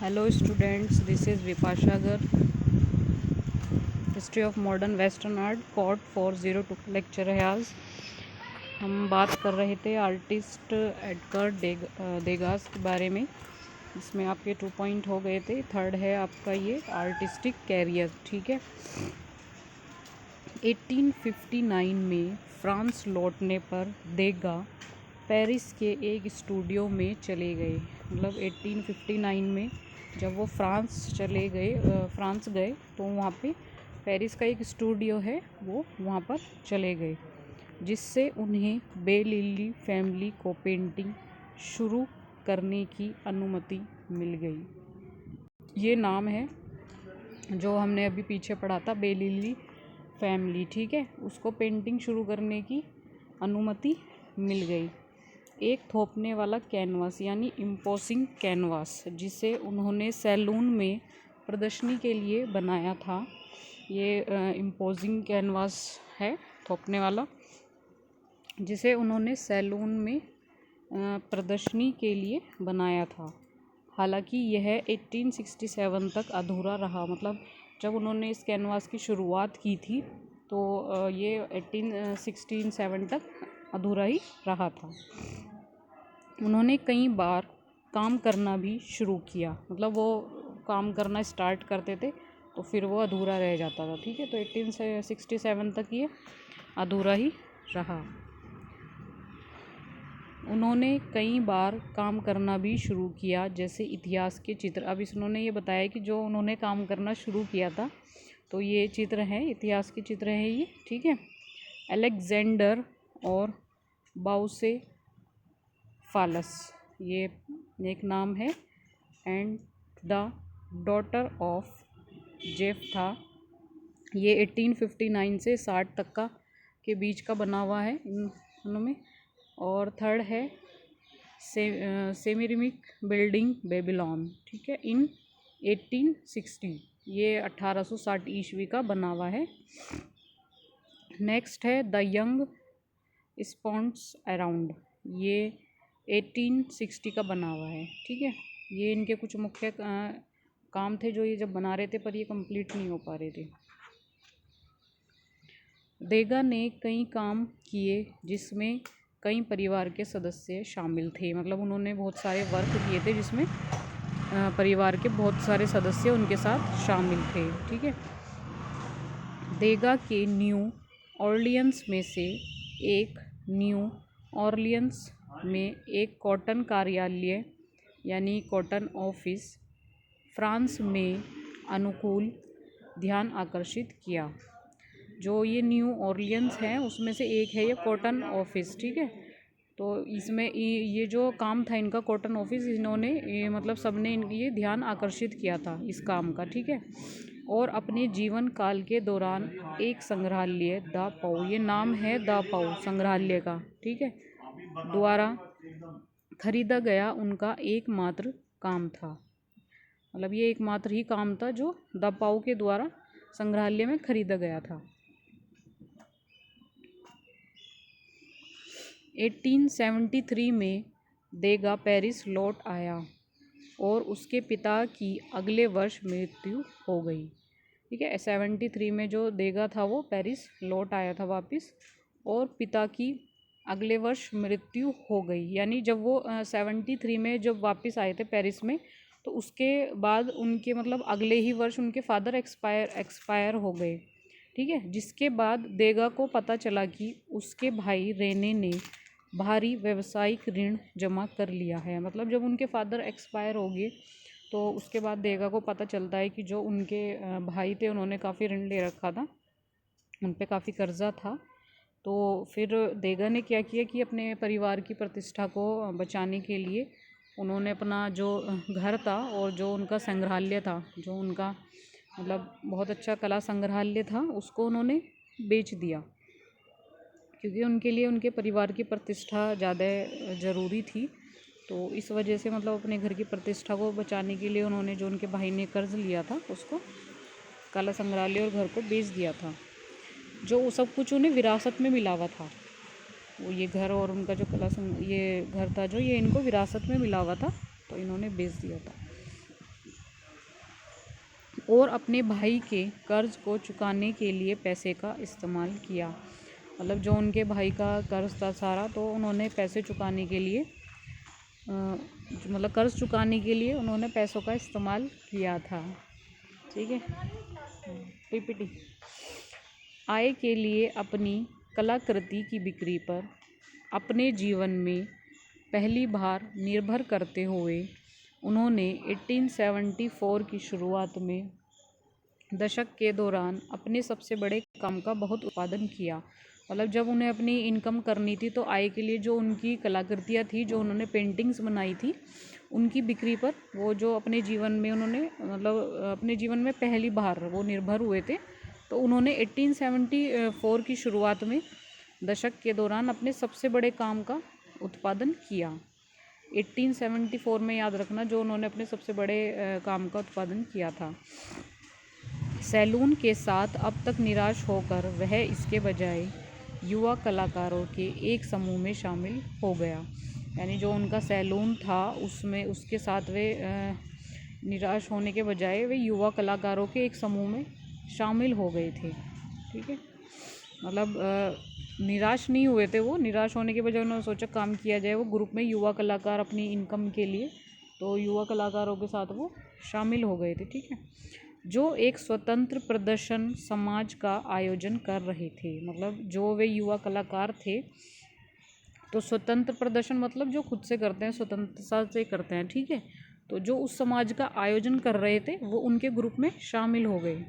Hello students, this is Vipasha Gar, history of modern western art code 402 lecture है। आज हम बात कर रहे थे आर्टिस्ट एडगर देगास के बारे में। इसमें आपके 2 पॉइंट हो गए थे। थर्ड है आपका ये आर्टिस्टिक कैरियर। ठीक है। 1859 में फ्रांस लौटने पर देगा पेरिस के एक स्टूडियो में चले गए। मतलब 1859 में जब वो फ्रांस गए तो वहाँ पे पेरिस का एक स्टूडियो है, वो वहाँ पर चले गए, जिससे उन्हें बे लिली फैमिली को पेंटिंग शुरू करने की अनुमति मिल गई। ये नाम है जो हमने अभी पीछे पढ़ा था, बे लिली फैमिली। ठीक है, उसको पेंटिंग शुरू करने की अनुमति मिल गई। एक थोपने वाला कैनवास यानी इम्पोसिंग कैनवास, जिसे उन्होंने सैलून में प्रदर्शनी के लिए बनाया था। ये इम्पोजिंग कैनवास है, थोपने वाला, जिसे उन्होंने सैलून में प्रदर्शनी के लिए बनाया था। हालांकि यह 1867 तक अधूरा रहा। मतलब जब उन्होंने इस कैनवास की शुरुआत की थी तो ये 1867 तक अधूरा ही रहा था। उन्होंने कई बार काम करना भी शुरू किया। मतलब वो काम करना स्टार्ट करते थे तो फिर वो अधूरा रह जाता था। ठीक है, तो 1867 तक ये अधूरा ही रहा। उन्होंने कई बार काम करना भी शुरू किया, जैसे इतिहास के चित्र। अब इन्होंने ये बताया कि जो उन्होंने काम करना शुरू किया था तो ये चित्र हैं, इतिहास के चित्र हैं ये। ठीक है, अलेक्जेंडर और बाउसे फालस ये एक नाम है, and the daughter of Jeff था। ये 1859 से 60 तक का के बीच का बना हुआ है इनमें। और थर्ड है सेमिरिमिक बिल्डिंग बेबीलोन। ठीक है, इन 1860, ये 1860 ईस्वी का बना हुआ है। नेक्स्ट है द यंग स्पॉन्स अराउंड, ये 1860 का बना हुआ है। ठीक है, ये इनके कुछ मुख्य काम थे जो ये जब बना रहे थे, पर ये कंप्लीट नहीं हो पा रहे थे। देगा ने कई काम किए जिसमें कई परिवार के सदस्य शामिल थे। मतलब उन्होंने बहुत सारे वर्क किए थे जिसमें परिवार के बहुत सारे सदस्य उनके साथ शामिल थे। ठीक है, देगा के न्यू ऑर्लियंस में से एक न्यू ऑर्लियंस में एक कॉटन कार्यालय यानी कॉटन ऑफिस फ्रांस में अनुकूल ध्यान आकर्षित किया। जो ये न्यू ऑर्लियंस है उसमें से एक है ये कॉटन ऑफिस। ठीक है, तो इसमें ये जो काम था इनका कॉटन ऑफिस, इन्होंने ये मतलब सबने ये ध्यान आकर्षित किया था इस काम का। ठीक है, और अपने जीवन काल के दौरान एक संग्रहालय द पाउ, ये नाम है द पाउ संग्रहालय का, ठीक है, द्वारा खरीदा गया उनका एकमात्र काम था। मतलब ये एकमात्र ही काम था जो द पाउ के द्वारा संग्रहालय में खरीदा गया था। 1873 में देगा पेरिस लौट आया और उसके पिता की अगले वर्ष मृत्यु हो गई। ठीक है, 73 में जो देगा था वो पेरिस लौट आया था वापस, और पिता की अगले वर्ष मृत्यु हो गई। यानी जब वो 73 में जब वापस आए थे पेरिस में, तो उसके बाद उनके मतलब अगले ही वर्ष उनके फादर एक्सपायर हो गए। ठीक है, जिसके बाद देगा को पता चला कि उसके भाई रेने ने भारी व्यावसायिक ऋण जमा कर लिया है। मतलब जब उनके फादर एक्सपायर हो गए तो उसके बाद देगा को पता चलता है कि जो उनके भाई थे उन्होंने काफ़ी ऋण ले रखा था, उन पे काफ़ी कर्जा था। तो फिर देगा ने क्या किया कि अपने परिवार की प्रतिष्ठा को बचाने के लिए उन्होंने अपना जो घर था और जो उनका संग्रहालय था, जो उनका मतलब बहुत अच्छा कला संग्रहालय था, उसको उन्होंने बेच दिया, क्योंकि उनके लिए उनके परिवार की प्रतिष्ठा ज़्यादा ज़रूरी थी। तो इस वजह से मतलब अपने घर की प्रतिष्ठा को बचाने के लिए उन्होंने जो उनके भाई ने कर्ज लिया था उसको, कला संग्रहालय और घर को बेच दिया था। जो सब कुछ उन्हें विरासत में मिला हुआ था, वो ये घर और उनका जो ये घर था जो ये इनको विरासत में मिला हुआ था, तो इन्होंने बेच दिया था। और अपने भाई के कर्ज को चुकाने के लिए पैसे का इस्तेमाल किया। मतलब जो उनके भाई का कर्ज था सारा, तो उन्होंने पैसे चुकाने के लिए मतलब कर्ज चुकाने के लिए उन्होंने पैसों का इस्तेमाल किया था। ठीक है, पीपीटी। आय के लिए अपनी कलाकृति की बिक्री पर अपने जीवन में पहली बार निर्भर करते हुए उन्होंने 1874 की शुरुआत में दशक के दौरान अपने सबसे बड़े काम का बहुत उत्पादन किया। मतलब जब उन्हें अपनी इनकम करनी थी तो आय के लिए जो उनकी कलाकृतियाँ थी, जो उन्होंने पेंटिंग्स बनाई थी, उनकी बिक्री पर वो जो अपने जीवन में उन्होंने मतलब अपने जीवन में पहली बार वो निर्भर हुए थे। तो उन्होंने 1874 की शुरुआत में दशक के दौरान अपने सबसे बड़े काम का उत्पादन किया। 1874 में याद रखना, जो उन्होंने अपने सबसे बड़े काम का उत्पादन किया था। सैलून के साथ अब तक निराश होकर वह इसके बजाय युवा कलाकारों के एक समूह में शामिल हो गया। यानी जो उनका सैलून था उसमें उसके साथ वे निराश होने के बजाय वे युवा कलाकारों के एक समूह में शामिल हो गए थे। ठीक है, मतलब निराश नहीं हुए थे वो, निराश होने के बजाय उन्होंने सोचा काम किया जाए। वो ग्रुप में युवा कलाकार अपनी इनकम के लिए, तो युवा कलाकारों के साथ वो शामिल हो गए थे। ठीक है, जो एक स्वतंत्र प्रदर्शन समाज का आयोजन कर रहे थे। मतलब जो वे युवा कलाकार थे, तो स्वतंत्र प्रदर्शन मतलब जो खुद से करते हैं, स्वतंत्रता से करते हैं। ठीक है, तो जो उस समाज का आयोजन कर रहे थे वो उनके ग्रुप में शामिल हो गए।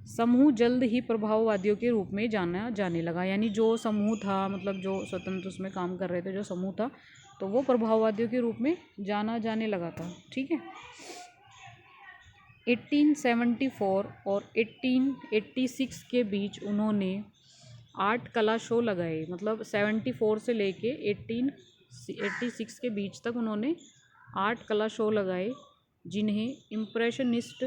समूह जल्द ही प्रभाववादियों के रूप में जाना जाने लगा। यानी जो समूह था, मतलब जो स्वतंत्र उसमें काम कर रहे थे जो समूह था, तो वो प्रभाववादियों के रूप में जाना जाने लगा था। ठीक है, 1874 और 1886 के बीच उन्होंने 8 कला शो लगाए। मतलब 74 से लेके 1886 के बीच तक उन्होंने 8 कला शो लगाए, जिन्हें इम्प्रेशनिस्ट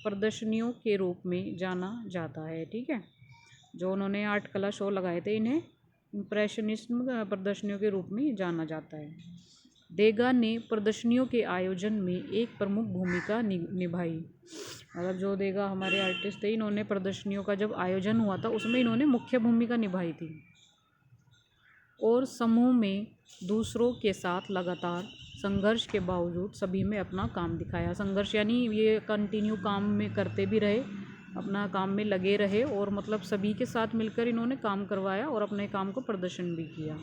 प्रदर्शनियों के रूप में जाना जाता है। ठीक है, जो उन्होंने 8 कला शो लगाए थे, इन्हें इम्प्रेशनिस्ट प्रदर्शनियों के रूप में जाना जाता है। देगा ने प्रदर्शनियों के आयोजन में एक प्रमुख भूमिका निभाई। मतलब जो देगा हमारे आर्टिस्ट थे, इन्होंने प्रदर्शनियों का जब आयोजन हुआ था उसमें इन्होंने मुख्य भूमिका निभाई थी। और समूह में दूसरों के साथ लगातार संघर्ष के बावजूद सभी में अपना काम दिखाया। संघर्ष यानी ये कंटिन्यू काम में करते भी रहे, अपना काम में लगे रहे, और मतलब सभी के साथ मिलकर इन्होंने काम करवाया और अपने काम को प्रदर्शन भी किया।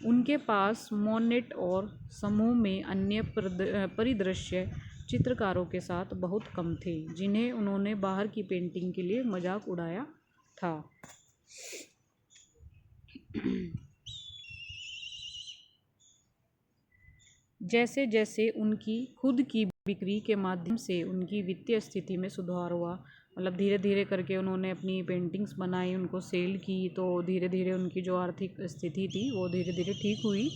उनके पास मोनेट और समूह में अन्य परिदृश्य चित्रकारों के साथ बहुत कम थे, जिन्हें उन्होंने बाहर की पेंटिंग के लिए मजाक उड़ाया था। जैसे जैसे उनकी खुद की बिक्री के माध्यम से उनकी वित्तीय स्थिति में सुधार हुआ, मतलब धीरे धीरे करके उन्होंने अपनी पेंटिंग्स बनाई, उनको सेल की, तो धीरे धीरे उनकी जो आर्थिक स्थिति थी वो धीरे धीरे ठीक हुई।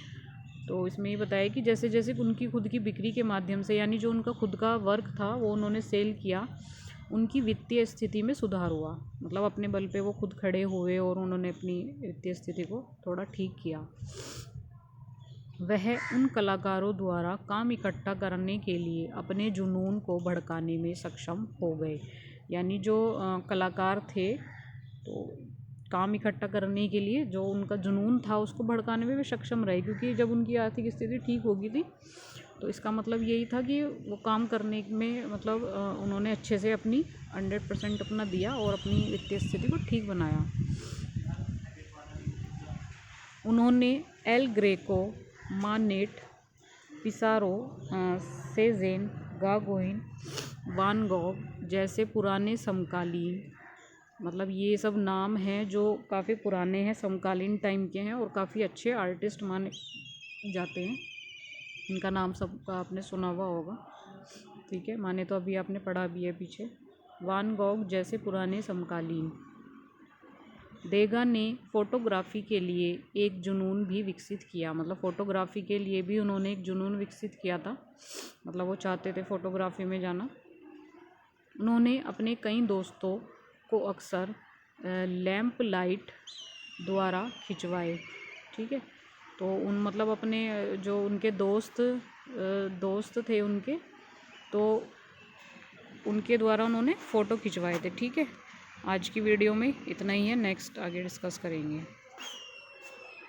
तो इसमें ये बताया कि जैसे जैसे उनकी खुद की बिक्री के माध्यम से, यानी जो उनका खुद का वर्क था वो उन्होंने सेल किया, उनकी वित्तीय स्थिति में सुधार हुआ। मतलब अपने बल पे वो खुद खड़े हुए और उन्होंने अपनी वित्तीय स्थिति को थोड़ा ठीक किया। वह उन कलाकारों द्वारा काम इकट्ठा करने के लिए अपने जुनून को भड़काने में सक्षम हो गए। यानी जो कलाकार थे, तो काम इकट्ठा करने के लिए जो उनका जुनून था उसको भड़काने में भी सक्षम रहे, क्योंकि जब उनकी आर्थिक स्थिति ठीक हो गई थी तो इसका मतलब यही था कि वो काम करने में मतलब उन्होंने अच्छे से अपनी 100% अपना दिया और अपनी वित्तीय स्थिति को ठीक बनाया। उन्होंने एल ग्रेको, मानेट, पिसारो, सेजेन, गागोइन, वान गॉग जैसे पुराने समकालीन, मतलब ये सब नाम हैं जो काफ़ी पुराने हैं, समकालीन टाइम के हैं और काफ़ी अच्छे आर्टिस्ट माने जाते हैं। इनका नाम सबका आपने सुना हुआ होगा। ठीक है, माने तो अभी आपने पढ़ा भी है पीछे। वान गॉग जैसे पुराने समकालीन। देगा ने फ़ोटोग्राफ़ी के लिए एक जुनून भी विकसित किया। मतलब फ़ोटोग्राफ़ी के लिए भी उन्होंने एक जुनून विकसित किया था, मतलब वो चाहते थे फ़ोटोग्राफ़ी में जाना। उन्होंने अपने कई दोस्तों को अक्सर लैंप लाइट द्वारा खिंचवाए। ठीक है, तो उन मतलब अपने जो उनके दोस्त थे उनके, तो उनके द्वारा उन्होंने फ़ोटो खिंचवाए थे। ठीक है, आज की वीडियो में इतना ही है, नेक्स्ट आगे डिस्कस करेंगे।